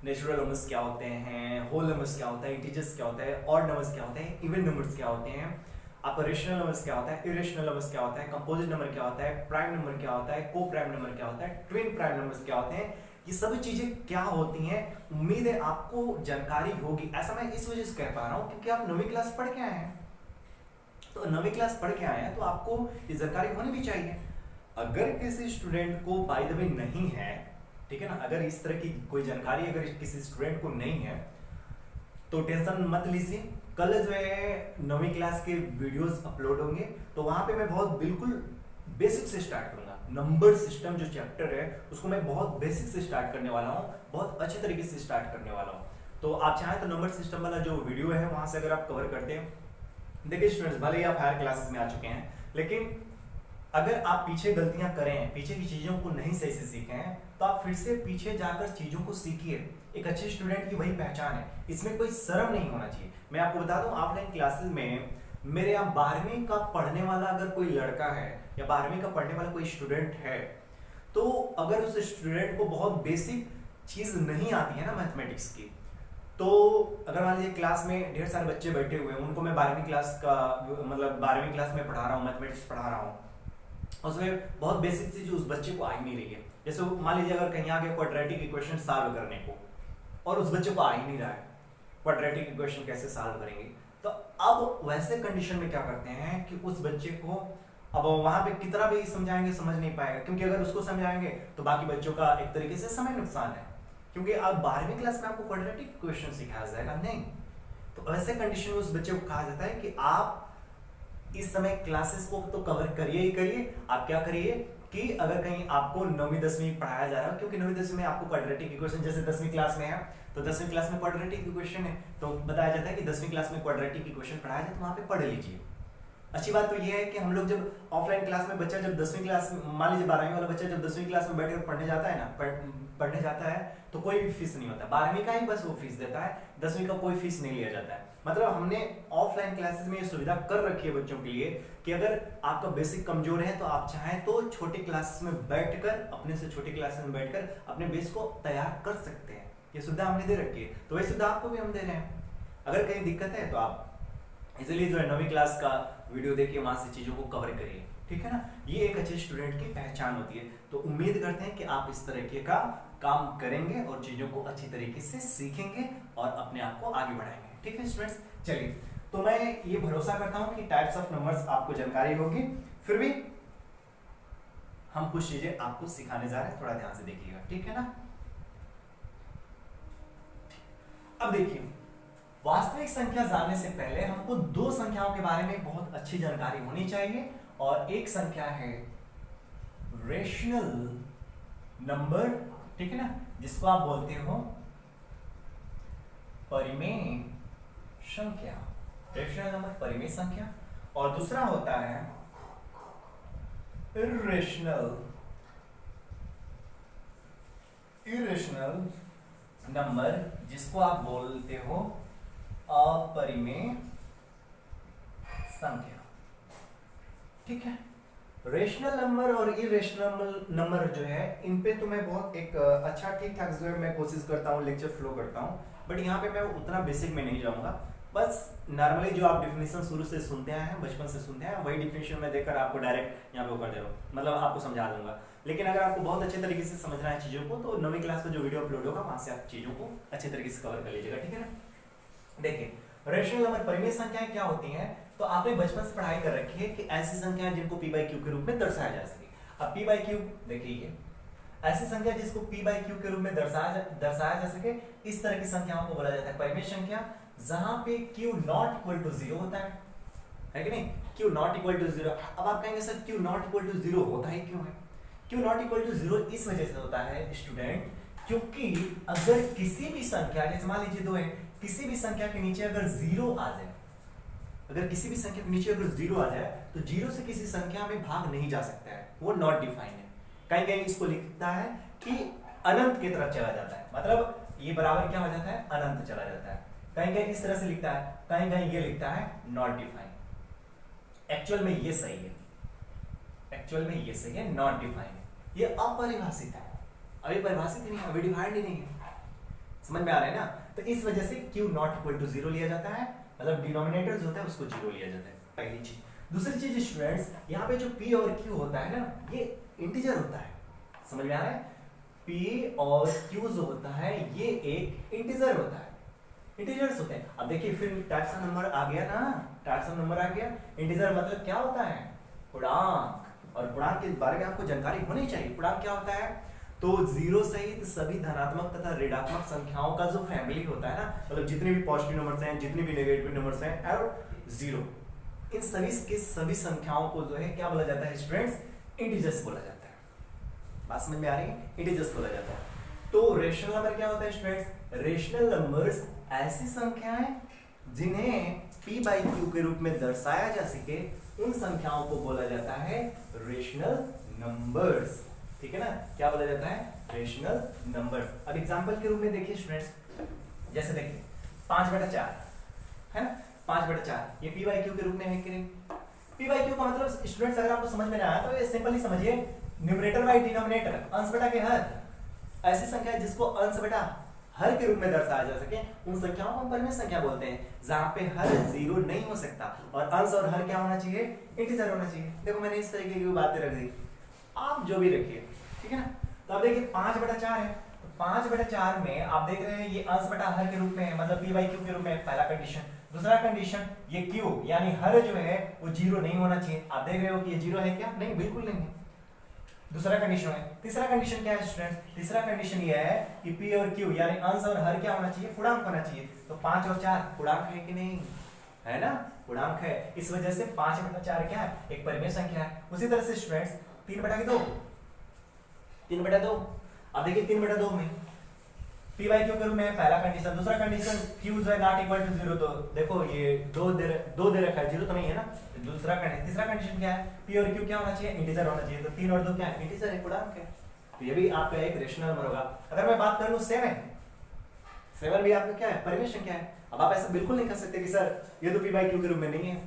नेचुरल नंबर्स क्या होते हैं, होल नंबर्स क्या होता है, इंटीजर्स क्या होता है, ऑड नंबर्स क्या होते हैं, इवन नंबर्स क्या होते हैं, आपका रेशनल नंबर्स क्या होता है, इरेशनल नंबर्स क्या होता है, कंपोजिट नंबर क्या होता है, प्राइम नंबर क्या होता है, को प्राइम नंबर क्या होता है, ट्विन प्राइम नंबर्स क्या होते हैं, ये सभी चीजें क्या होती हैं। उम्मीद है आपको जानकारी होगी। ऐसा मैं इस वजह से कह पा रहा हूँ क्योंकि आप 9वीं क्लास पढ़ के आए हैं। तो 9वीं क्लास पढ़ के आए हैं तो आपको ये जानकारी होनी भी चाहिए। अगर किसी स्टूडेंट को बाय द वे नहीं है, ठीक है ना, अगर इस तरह की कोई जानकारी अगर किसी स्टूडेंट को नहीं है तो टेंशन मत लीजिए। कल जो है 9वीं क्लास के वीडियोस अपलोड होंगे तो वहां पे मैं बहुत बिल्कुल बेसिक से स्टार्ट करूंगा। नंबर सिस्टम जो चैप्टर है उसको मैं बहुत बेसिक से स्टार्ट करने वाला हूँ, बहुत अच्छे तरीके से स्टार्ट करने वाला हूँ। तो आप चाहें तो नंबर सिस्टम वाला जो वीडियो है वहां से अगर आप कवर करते हैं। देखिए स्टूडेंट्स, भले ही आप हायर क्लासेस में आ चुके हैं लेकिन अगर आप पीछे गलतियां करें, पीछे की चीजों को नहीं सही से सीखे हैं, तो आप फिर से पीछे जाकर चीजों को सीखिए। एक अच्छे स्टूडेंट की वही पहचान है, इसमें कोई शर्म नहीं होना चाहिए। मैं आपको बता दूं, ऑफलाइन क्लासेस में मेरे यहाँ 12वीं का पढ़ने वाला अगर कोई लड़का है या 12वीं का पढ़ने वाला कोई स्टूडेंट है, तो अगर उस स्टूडेंट को बहुत बेसिक चीज नहीं आती है ना मैथमेटिक्स की, तो अगर मान लीजिए क्लास में ढेर सारे बच्चे बैठे हुए हैं, उनको मैं 12वीं क्लास का मतलब 12वीं क्लास में पढ़ा रहा हूँ, मैथमेटिक्स पढ़ा रहा हूँ, उसमें बहुत बेसिक चीज उस बच्चे को आ ही नहीं रही है। जैसे मान लीजिए अगर कहीं आगे क्वाड्रेटिक इक्वेशन सॉल्व करने को, और उस बच्चे को आ ही नहीं रहा है क्वाड्रेटिक इक्वेशन कैसे सॉल्व करेंगे, तो अब वैसे कंडीशन में क्या करते हैं कि उस बच्चे को अब वहां पे कितना भी समझाएंगे समझ नहीं पाएगा, क्योंकि अगर उसको समझाएंगे तो बाकी बच्चों का एक तरीके से समय नुकसान है, क्योंकि अब 12वीं क्लास में आपको क्वाड्रेटिक इक्वेशन सिखाया जाएगा नहीं। तो ऐसे कंडीशन में उस बच्चे को कहा जाता है कि आप इस समय क्लासेस को तो कवर करिए ही करिए। आप क्या करिए कि अगर कहीं आपको 9वीं 10वीं पढ़ाया जा रहा है, क्योंकि 9वीं 10वीं में आपको क्वाड्रेटिक इक्वेशन, जैसे 10वीं क्लास में है तो 10वीं क्लास में क्वाड्रेटिक इक्वेशन है, तो बताया जाता है कि 10वीं क्लास में क्वाड्रेटिक इक्वेशन पढ़ाया जाए, तो वहां पे पढ़ लीजिए। अच्छी बात तो यह है कि हम लोग जब ऑफलाइन क्लास में बच्चा जब 10वीं क्लास, मान लीजिए 12वीं वाला बच्चा जब 10वीं क्लास में बैठकर पढ़ने जाता है ना, पढ़ने जाता है तो कोई भी फीस नहीं होता, 12वीं का ही बस वो फीस देता है, 10वीं का कोई फीस नहीं लिया जाता है। मतलब हमने ऑफलाइन क्लासेस में ये सुविधा कर रखी है बच्चों के लिए कि अगर आपका बेसिक कमजोर है तो आप चाहें तो छोटे क्लासेस में बैठकर, अपने से छोटे क्लासेस में बैठकर अपने बेस को तैयार कर सकते हैं। ये सुविधा हमने दे रखी है, तो वही सुविधा आपको भी हम दे रहे हैं। अगर कहीं दिक्कत है तो आप इसलिए जो है 9वीं क्लास का वीडियो देखिए, वहां से चीजों को कवर करिए, ठीक है ना। ये एक अच्छे स्टूडेंट की पहचान होती है। तो उम्मीद करते हैं कि आप इस तरीके का काम करेंगे और चीजों को अच्छी तरीके से सीखेंगे और अपने आप को आगे बढ़ाएंगे, ठीक है स्टूडेंट्स। चलिए, तो मैं ये भरोसा करता हूं कि टाइप्स ऑफ नंबर्स आपको जानकारी होगी, फिर भी हम कुछ चीजें आपको सिखाने जा रहे हैं, थोड़ा ध्यान से देखिएगा, ठीक है ना। अब देखिए, वास्तविक संख्या जानने से पहले हमको दो संख्याओं के बारे में बहुत अच्छी जानकारी होनी चाहिए, और एक संख्या है रेशनल नंबर, ठीक है ना, जिसको आप बोलते हो परिमेय संख्या, रेशनल नंबर परिमेय संख्या, और दूसरा होता है इरेशनल नंबर, जिसको आप बोलते हो अपरिमेय संख्या, ठीक है। रेशनल नंबर और इरेशनल नंबर जो है, इन पे तो मैं बहुत एक अच्छा ठीक ठाक जो है मैं कोशिश करता हूँ, लेक्चर फ्लो करता हूँ, बट यहाँ पे मैं उतना बेसिक में नहीं जाऊँगा। बस नॉर्मली जो आप डेफिनेशन शुरू से सुनते आए हैं, बचपन से सुनते हैं, वही डेफिनेशन में देकर आपको डायरेक्ट यहाँ पे कर दे रहा हूँ, मतलब आपको समझा दूंगा। लेकिन अगर आपको बहुत अच्छे तरीके से समझना है चीज़ों को, तो 9वीं क्लास में जो वीडियो अपलोड होगा वहाँ से आप चीज़ों को अच्छे तरीके से कवर कर लीजिएगा, ठीक है ना। देखिए, रेशनल नंबर परिमेय संख्याएं क्या होती हैं, तो आपने बचपन से पढ़ाई कर रखी है कि ऐसी संख्याएं जिनको p बाई क्यू के रूप में दर्शाया जा सके। अब p बाई क्यू देखिए, ऐसी संख्या जिसको p बाई क्यू के रूप में दर्शाया जा सके, इस तरह की संख्याओं को बोला जाता है परिमेय संख्या, जहां पे q नॉट इक्वल टू 0 होता है कि नहीं, q नॉट इक्वल टू 0। अब आप कहेंगे sir q not equal to 0 होता ही क्यों है? q नॉट इक्वल टू 0 इस वजह से होता है स्टूडेंट, क्योंकि अगर किसी भी संख्या, जैसे मान लीजिए 2 है, किसी भी संख्या के नीचे अगर 0 आ जाए, अगर किसी भी संख्या के नीचे अगर 0 आ जाए, तो 0 से किसी संख्या में भाग नहीं जा सकता है, वो नॉट डिफाइंड है। कहीं कहीं इसको लिखता है कि अनंत की तरफ चला जाता है, मतलब ये बराबर क्या हो जाता है, अनंत चला जाता है। कहीं कहीं इस तरह से लिखता है, कहीं कहीं ये लिखता है नॉट डिफाइंड। एक्चुअल में ये सही है, एक्चुअल में ये सही है, नॉट डिफाइंड। ये अपरिभाषित है, अभी परिभाषित ही नहीं है, अभी डिफाइंड ही नहीं है। समझ में आ रहा है ना। तो इस वजह से q नॉट इक्वल टू 0 लिया जाता है, मतलब डिनोमिनेटर जो होता है उसको 0 लिया जाता है, पहली चीज। दूसरी चीज स्टूडेंट्स, यहाँ पे जो p और q होता है ना, ये इंटीजर होता है। समझ में आ रहा है, p और q जो होता है ये एक इंटीजर होता है, इंटीजर्स होते हैं। अब देखिए फिर टाइप्स ऑफ नंबर आ गया ना, टाइप्स ऑफ नंबर आ गया। इंटीजर मतलब क्या होता है, पूर्णांक, और पूर्णांक के बारे में आपको जानकारी होनी चाहिए। पूर्णांक क्या होता है, तो 0 सहित सभी धनात्मक तथा ऋणात्मक संख्याओं का जो फैमिली होता है ना, मतलब जितने भी पॉजिटिव नंबर्स हैं, जितने भी नेगेटिव नंबर्स हैं और 0, इन सभी के सभी संख्याओं को जो है क्या बोला जाता है स्टूडेंट्स, इंटीजर्स बोला जाता है। बात समझ में आ रही है, इंटीजर्स बोला जाता है। तो रेशनल नंबर क्या होता है स्टूडेंट्स, रेशनल ऐसी संख्याएं जिन्हें p बाई क्यू के रूप में दर्शाया जा सके, उन संख्याओं को बोला जाता है रेशनल नंबर्स। ठीक है ना, क्या बोला जाता है? Rational numbers. अब एग्जांपल के रूप में देखिए स्टूडेंट्स, जैसे देखिए 5/4 है ना, 5/4 ये पी बाई क्यू के रूप में है कि नहीं? पी बाई क्यू का मतलब स्टूडेंट्स अगर आपको समझ में ना आया तो ये सिंपली समझिए, न्यूमरेटर बाई डिनोमिनेटर, अंश बटा के हर, ऐसी संख्या जिसको अंश बटा हर के रूप में दर्शाया जा सके उन संख्याओं को हम परिमेय संख्या बोलते हैं, जहां पे हर जीरो नहीं हो सकता और अंश और हर क्या होना चाहिए? इंटीजर होना चाहिए। देखो मैंने इस तरीके की बातें रख दी, आप जो भी रखिए, ठीक है ना। तो अब देखिए 5/4 है, तो 5/4 में आप देख रहे हैं ये अंश बटा हर के रूप में है, मतलब पी बाई क्यू के रूप में, पहला कंडीशन। दूसरा कंडीशन, ये क्यू यानी हर जो है वो जीरो नहीं होना चाहिए। आप देख रहे हो कि ये जीरो है क्या? नहीं, बिल्कुल नहीं है। दूसरा कंडीशन है। तीसरा कंडीशन क्या है स्टूडेंट? तीसरा कंडीशन ये है कि पी और क्यू यानी अंश और हर क्या होना चाहिए? पूर्णांक होना चाहिए। तो 5 और 4 पूर्णांक है कि नहीं? है ना, पूर्णांक है। इस वजह से 5/4 क्या है? एक परिमेय संख्या है। उसी तरह से स्टूडेंट्स 3/2, 3/2। अब देखिए 3/2 में पी बाई क्यू के रूप में पहला कंडीशन। दूसरा कंडीशन क्यू जो है नॉट इक्वल टू 0, तो देखो ये दो दे रखा है, जीरो तो नहीं है ना। दूसरा कंडीशन, तीसरा कंडीशन क्या है? पी और क्यू क्या होना चाहिए? इंटीजर होना चाहिए। तो 3 और 2 क्या है? इंटीजर है, पूर्णांक है। तो ये भी आपका एक रेशनल नंबर होगा। अगर मैं बात करूं 7 भी आपका क्या है? परिमेय संख्या है। अब आप ऐसा बिल्कुल नहीं कर सकते कि सर ये तो पी बाई क्यू के रूप में नहीं है।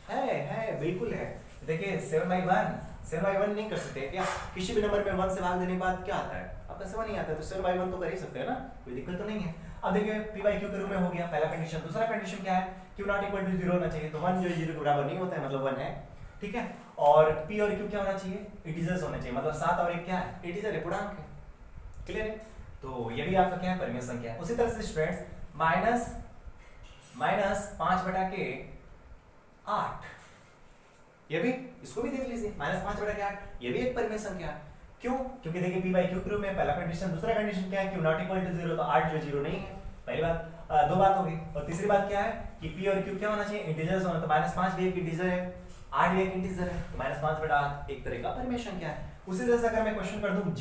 है बिल्कुल है। देखिए 7/1 नहीं कर सकते क्या? किसी भी नंबर में 1 से भाग देने के बाद क्या आता है? आपका 7 नहीं आता है, तो 7/1 तो कर ही सकते हैं ना, कोई दिक्कत तो नहीं है। अब देखिए पी बाई क्यू के रूप में हो गया पहला कंडीशन। दूसरा कंडीशन क्या है? क्यू नॉट इक्वल टू 0 होना चाहिए। तो 1 जो 0 के बराबर नहीं होता है, मतलब 1 है, ठीक है। और पी और क्यू क्या होना चाहिए? इंटीजर्स होना चाहिए, मतलब 7 और 1 क्या है? इंटीजर है, पूर्णांक है। क्लियर है? तो ये भी आपका क्या है? परिमेय संख्या है। उसी तरह से स्टूडेंट्स माइनस 5/8, ये भी, इसको भी देख लीजिए, -5/8, ये भी एक परिमेय संख्या है। क्यों? क्योंकि देखिए पी बाई क्यू के रूप में पहला कंडीशन। दूसरा कंडीशन क्या है? क्यू नॉट इक्वल टू 0, तो 8 जो 0 नहीं है। पहली बात, दो बात हो गई। और तीसरी बात क्या है कि पी और क्यू क्या होना चाहिए? इंटीजर्स होना। तो -5 भी एक इंटीजर है, 8 भी एक इंटीजर है, तो -5/8 एक तरह का परिमेय संख्या है। उसी तरह से अगर मैं क्वेश्चन कर दूं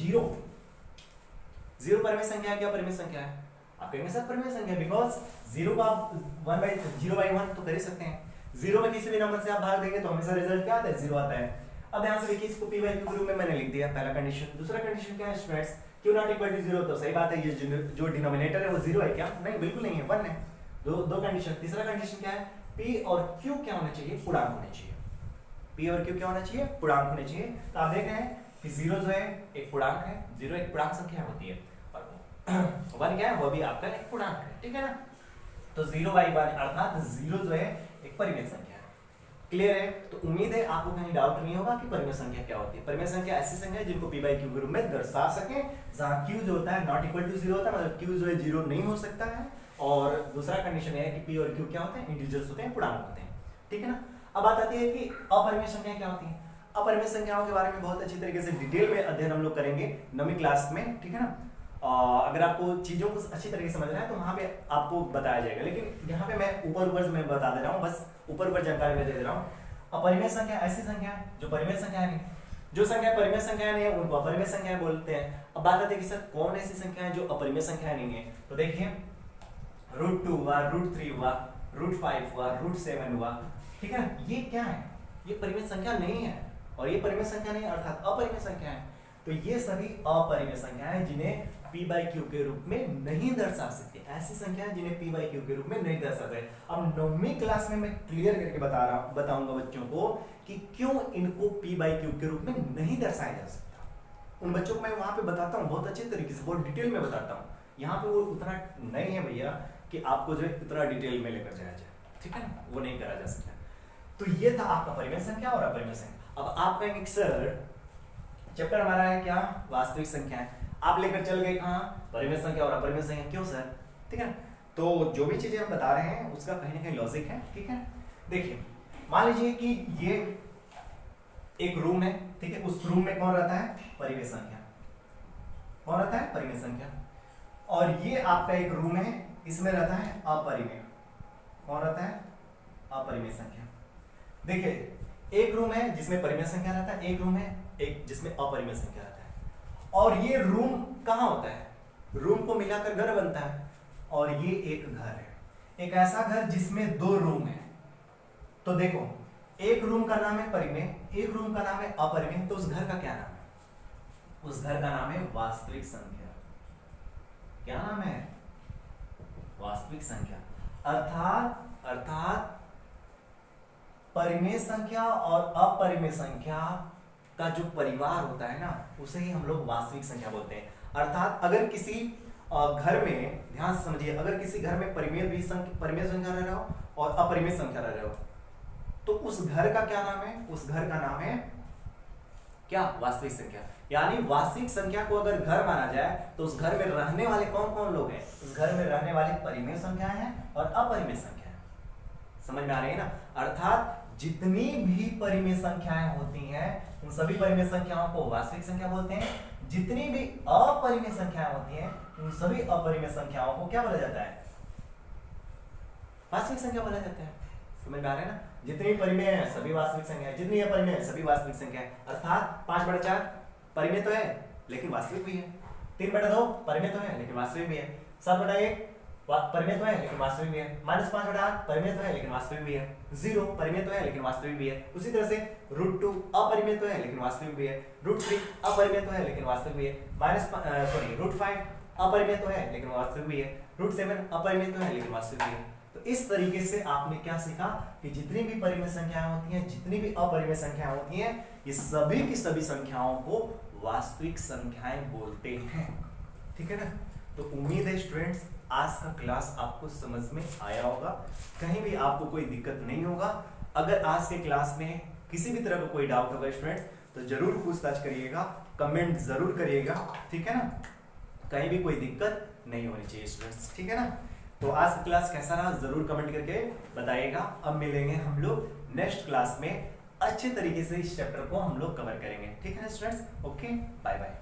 0 परिमेय संख्या है क्या? परिमेय संख्या है। आप कहेंगे सर परिमेय संख्या, बिकॉज 0 को आप 0/1 तो कर ही सकते हैं। 0 में किसी भी नंबर से आप भाग देंगे तो हमेशा रिजल्ट क्या आता है? 0 आता है। अब ध्यान से देखिए, इसको पी बाई क्यू के रूप में मैंने लिख दिया, पहला कंडीशन। दूसरा कंडीशन क्या है students? Q not equal to 0, तो सही बात है, ये जो डिनोमिनेटर है वो 0 है क्या? नहीं, बिल्कुल नहीं है, 1 है। दो कंडीशन। तीसरा कंडीशन क्या है? पी और क्यू क्या होना चाहिए? पूर्णांक होने चाहिए। पी और क्यू क्या होना चाहिए? पूर्णांक होने चाहिए। तो आप देख रहे हैं कि 0 जो है एक पूर्णांक है, 0 एक पूर्णांक संख्या होती है, और 1 क्या है? वो भी आपका एक पूर्णांक है, ठीक है ना। तो 0/1 अर्थात 0 जो है एक परिमेय संख्या है। क्लियर है? तो उम्मीद है आपको कहीं डाउट नहीं होगा कि परिमेय संख्या क्या होती है। परिमेय संख्या ऐसी संख्या है जिनको पी बाई क्यू के रूप में दर्शा सके, जहां क्यू जो होता है नॉट इक्वल टू 0 होता है, मतलब क्यू जो है 0 नहीं हो सकता है। और दूसरा कंडीशन है कि पी और क्यू क्या होते हैं? इंटीजर्स होते हैं, पूर्णांक होते हैं, ठीक है ना। अब बात आती है कि अपरिमेय संख्या क्या होती है। अपरिमेय संख्याओं के बारे में बहुत अच्छी तरीके से डिटेल में अध्ययन हम लोग करेंगे 9वीं क्लास में, ठीक है ना। अगर आपको चीजों को अच्छी तरीके से समझना है तो वहां पे आपको बताया जाएगा, लेकिन यहाँ पे मैं ऊपर से मैं बता दे रहा हूँ, बस ऊपर जानकारी में दे रहा हूँ। अपरिमेय संख्या ऐसी संख्या है जो परिमेय संख्या नहीं, जो संख्या परिमेय संख्या नहीं है उनको अपरिमेय संख्या बोलते हैं। अब बात आती है कि सर कौन ऐसी संख्या है जो अपरिमेय संख्या नहीं है। तो देखिए √2 हुआ, √3 हुआ, √5 हुआ, √7 हुआ, ठीक है ना। ये क्या है? ये परिमेय संख्या नहीं है, और ये परिमेय संख्या नहीं अर्थात अपरिमेय संख्या है। तो ये सभी अपरिमेय संख्या है जिन्हें पी बाई क्यू के रूप में नहीं दर्शा सकते। ऐसी संख्या है जिन्हें पी बाई क्यू के रूप में नहीं दर्शा सकते। अब 9वीं क्लास में मैं क्लियर करके बताऊंगा बच्चों को कि क्यों इनको पी बाई क्यू के रूप में नहीं दर्शाया जा सकता। उन बच्चों को मैं वहां पे बताता हूँ बहुत अच्छे तरीके से, बहुत डिटेल में बताता हूँ। यहाँ पे वो उतना नहीं है भैया कि आपको जो है इतना डिटेल में लेकर जाया जाए, ठीक है ना, वो नहीं करा जा सकता। तो ये था आपका परिमेय संख्या और अपरिमेय संख्या। अब आप कहेंगे सर चैप्टर हमारा है क्या? वास्तविक संख्या है। आप लेकर चल गए कहाँ? परिमेय संख्या और अपरिमेय संख्या। क्यों सर? ठीक है, तो जो भी चीजें हम बता रहे हैं उसका कहीं ना कहीं लॉजिक है, ठीक है। देखिए मान लीजिए कि ये एक रूम है, ठीक है, उस रूम में कौन रहता है? परिमेय संख्या। कौन रहता है? परिमेय संख्या। और ये आपका एक रूम है, इसमें रहता है अपरिमेय। कौन रहता है? अपरिमेय संख्या। देखिए एक रूम है जिसमें परिमेय संख्या रहता है, एक रूम है एक जिसमें अपरिमेय संख्या रहता है। और ये रूम कहाँ होता है? रूम को मिलाकर घर बनता है, और ये एक घर है, एक ऐसा घर जिसमें 2 रूम है। तो देखो एक रूम का नाम है परिमेय, एक रूम का नाम है अपरिमेय, तो उस घर का क्या नाम है? उस घर का नाम है वास्तविक संख्या। क्या नाम है? वास्तविक संख्या। अर्थात परिमेय संख्या और अपरिमेय संख्या का जो परिवार होता है ना, उसे ही हम लोग वास्तविक संख्या बोलते हैं। अर्थात अगर किसी घर में, ध्यान से समझिए, अगर किसी घर में परिमेय संख्या रह रहा हो और अपरिमेय संख्या रह रहा हो, तो उस घर का क्या नाम है? उस घर का नाम है क्या? वास्तविक संख्या। यानी वास्तविक संख्या को अगर घर माना जाए तो उस घर में रहने वाले कौन कौन लोग हैं? उस घर में रहने वाली परिमेय संख्याएं हैं और अपरिमेय संख्याएं। समझ में आ रही है ना? अर्थात जितनी भी परिमेय संख्याएं होती हैं उन सभी परिमेय संख्याओं को वास्तविक संख्या बोलते हैं। जितनी भी अपरिमेय संख्याएं होती हैं उन सभी अपरिमेय संख्याओं को क्या बोला जाता है? वास्तविक संख्या बोला जाता है। समझ में आ रहा है ना? जितनी परिमेय है सभी वास्तविक संख्या है, जितनी अपरिमेय है सभी वास्तविक संख्या है। अर्थात 5/4 परिमेय तो है लेकिन वास्तविक भी है, 3/2 परिमेय तो है लेकिन वास्तविक भी है, 7/1 परिमेय तो है लेकिन वास्तविक भी है, -5/8 परिमेय तो है लेकिन वास्तविक भी है, 0 परिमेय तो है लेकिन वास्तविक भी है। उसी तरह से √2 अपरिमेय तो है लेकिन वास्तविक भी है, √3 अपरिमेय तो है लेकिन वास्तविक भी है, √5 अपरिमेय तो है लेकिन वास्तविक भी है, √7 अपरिमेय तो है लेकिन वास्तविक भी है। तो इस तरीके से आपने क्या सीखा कि जितनी भी परिमेय संख्याएं होती हैं, जितनी भी अपरिमेय संख्याएं होती हैं, ये सभी की सभी संख्याओं को वास्तविक संख्याएं बोलते हैं। ठीक है ना? तो उम्मीद है स्टूडेंट्स आज का क्लास आपको समझ में आया होगा, कहीं भी आपको कोई दिक्कत नहीं होगा। अगर आज के क्लास में किसी भी तरह का कोई डाउट होगा स्टूडेंट्स तो जरूर पूछताछ करिएगा, कमेंट जरूर करिएगा। ठीक है ना? कहीं भी कोई दिक्कत नहीं होनी चाहिए स्टूडेंट्स। ठीक है ना? तो आज का क्लास कैसा रहा जरूर कमेंट करके बताइएगा। अब मिलेंगे हम लोग नेक्स्ट क्लास में, अच्छे तरीके से इस चैप्टर को हम लोग कवर करेंगे। ठीक है ना स्टूडेंट्स? Okay, bye bye.